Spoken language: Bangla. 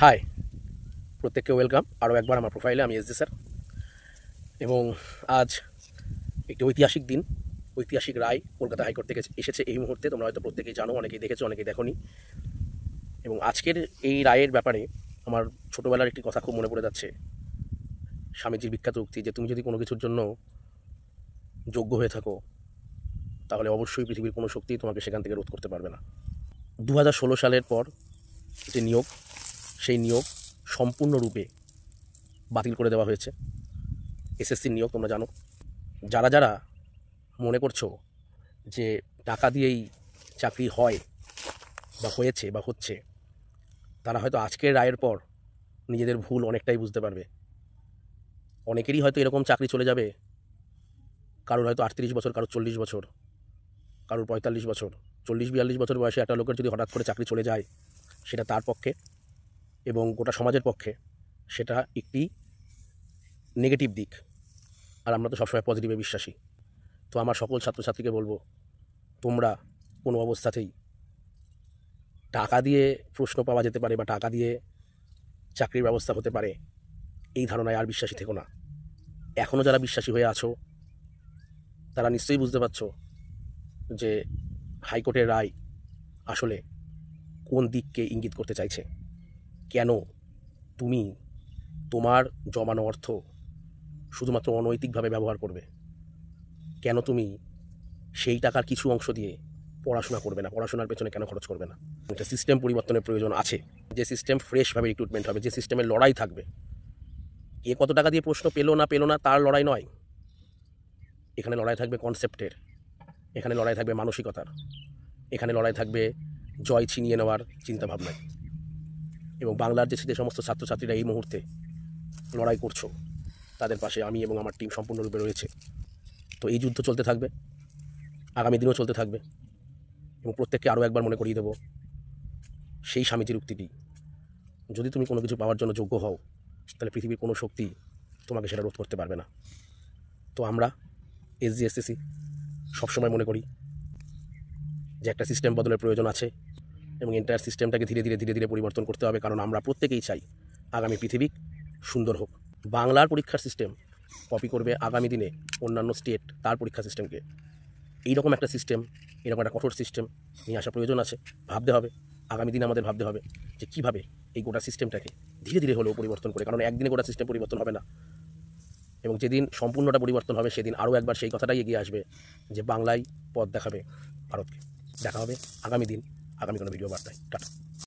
হাই, প্রত্যেককে ওয়েলকাম আরও একবার আমার প্রোফাইলে। আমি এসজি স্যার, এবং আজ একটি ঐতিহাসিক দিন, ঐতিহাসিক রায় কলকাতা হাইকোর্ট থেকে এসেছে এই মুহূর্তে। তোমরা হয়তো প্রত্যেকেই জানো, অনেকেই দেখেছো, অনেকেই দেখোনি। এবং আজকের এই রায়ের ব্যাপারে আমার ছোটোবেলার একটি কথা খুব মনে পড়ে যাচ্ছে। স্বামীজির বিখ্যাত উক্তি যে তুমি যদি কোনো কিছুর জন্য যোগ্য হয়ে থাকো, তাহলে অবশ্যই পৃথিবীর কোনো শক্তি তোমাকে সেখান থেকে রোধ করতে পারবে না। 2016 সালের পর যে নিয়োগ, সেই নিয়োগ সম্পূর্ণরূপে বাতিল করে দেওয়া হয়েছে। এসএসসির নিয়োগ তোমরা জানো। যারা যারা মনে করছো যে টাকা দিয়েই চাকরি হয় বা হয়েছে বা হচ্ছে, তারা হয়তো আজকের রায়ের পর নিজেদের ভুল অনেকটাই বুঝতে পারবে। অনেকেরই হয়তো এরকম চাকরি চলে যাবে, কারোর হয়তো 38 বছর, কারোর 40 বছর, কারোর 45 বছর। 40-42 বছর বয়সে একটা লোকের যদি হঠাৎ করে চাকরি চলে যায়, সেটা তার পক্ষে এবং গোটা সমাজের পক্ষে সেটা একটি নেগেটিভ দিক। আর আমরা তো সবসময় পজিটিভে বিশ্বাসী। তো আমার সকল ছাত্রছাত্রীকে বলবো, তোমরা কোনো অবস্থাতেই টাকা দিয়ে প্রশ্ন পাওয়া যেতে পারে বা টাকা দিয়ে চাকরির ব্যবস্থা হতে পারে এই ধারণায় আর বিশ্বাসী থেকো না। এখনও যারা বিশ্বাসী হয়ে আছো, তারা নিশ্চয়ই বুঝতে পারছো যে হাইকোর্টের রায় আসলে কোন দিককে ইঙ্গিত করতে চাইছে। কেন তুমি তোমার জমানো অর্থ শুধুমাত্র অনৈতিকভাবে ব্যবহার করবে? কেন তুমি সেই টাকার কিছু অংশ দিয়ে পড়াশোনা করবে না? পড়াশোনার পেছনে কেন খরচ করবে না? একটা সিস্টেম পরিবর্তনের প্রয়োজন আছে, যে সিস্টেম ফ্রেশভাবে রিক্রুটমেন্ট হবে, যে সিস্টেমের লড়াই থাকবে। কে কত টাকা দিয়ে প্রশ্ন পেলো না তার লড়াই নয়। এখানে লড়াই থাকবে কনসেপ্টের, এখানে লড়াই থাকবে মানসিকতার, এখানে লড়াই থাকবে জয় ছিনিয়ে নেওয়ার চিন্তাভাবনায়। এবং বাংলার যে সমস্ত ছাত্রছাত্রীরা এই মুহূর্তে লড়াই করছো, তাদের পাশে আমি এবং আমার টিম সম্পূর্ণরূপে রয়েছে। তো এই যুদ্ধ চলতে থাকবে, আগামী দিনেও চলতে থাকবে। এবং প্রত্যেককে আরও একবার মনে করিয়ে দেবো সেই স্বামীজির উক্তিটি, যদি তুমি কোনো কিছু পাওয়ার জন্য যোগ্য হও, তাহলে পৃথিবীর কোনো শক্তি তোমাকে সেটা রোধ করতে পারবে না। তো আমরা এসজি সবসময় মনে করি যে একটা সিস্টেম বদলের প্রয়োজন আছে, এবং এন্টায়ার সিস্টেমটাকে ধীরে ধীরে পরিবর্তন করতে হবে। কারণ আমরা প্রত্যেকেই চাই আগামী পৃথিবী সুন্দর হোক। বাংলার পরীক্ষার সিস্টেম কপি করবে আগামী দিনে অন্যান্য স্টেট তার পরীক্ষা সিস্টেমকে। এইরকম একটা সিস্টেম, এরকম একটা কঠোর সিস্টেম নিয়ে আসা প্রয়োজন আছে। ভাবতে হবে, আগামী দিনে আমাদের ভাবতে হবে যে কীভাবে এই গোটা সিস্টেমটাকে ধীরে ধীরে হলেও পরিবর্তন করে। কারণ একদিনে গোটা সিস্টেম পরিবর্তন হবে না, এবং যেদিন সম্পূর্ণটা পরিবর্তন হবে সেদিন আরও একবার সেই কথাটাই এগিয়ে আসবে যে বাংলায় পথ দেখাবে ভারতকে। দেখা হবে আগামী দিন, আগামী কোনো ভিডিও বার্তায়। টাটা।